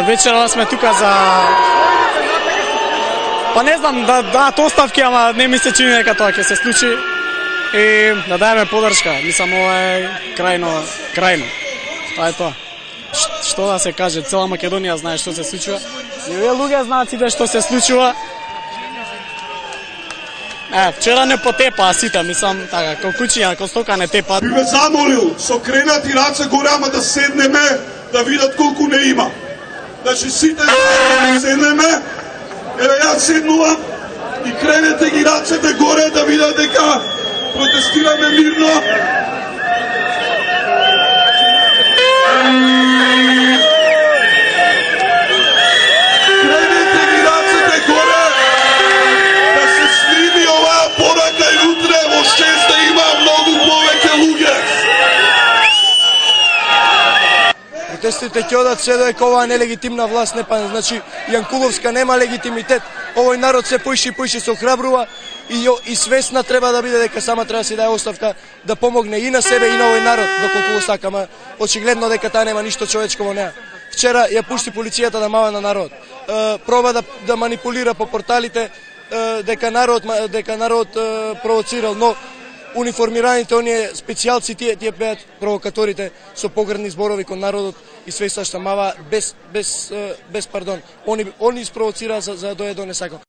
Вечера сме тука за... Па не знам, да дадат оставки, ама не ми се чини дека тоа ќе се случи. И да даеме поддршка. Мислам, ова е крајно. Тоа е тоа. Што да се каже, цела Македонија знае што се случува. И овие луѓе знаат сите што се случува. Вчера не потепаа сите, мислам, така, као кучиња, као стока не тепаат. Би ве замолил, со кренати раце горе, ама да седнеме, да видат колку не има. Значи сите да седнеме, еве јас седнувам и кренете ги рацете горе да видат дека протестираме мирно. Кренете ги рацете горе да се сними оваа порака и утре во 6 да има многу повеќе луѓе. Протестите ќе одат се додека оваа нелегитимна власт не падне. Значи, Јанкуловска нема легитимитет. Овој народ се поише и поише се охрабрува и свесна треба да биде дека сама треба да си даде оставка да помогне и на себе и на овој народ доколку го сака, ама очигледно дека таа нема ништо човечко во неа. Вчера ја пушти полицијата да мава на народ. Проба да манипулира по порталите дека народ провоцирал, но униформираните оние специјалци тие беат провокаторите со погрдни зборови кон народот и све што мава без пардон. Они спровоцираа за да дојде до несакано.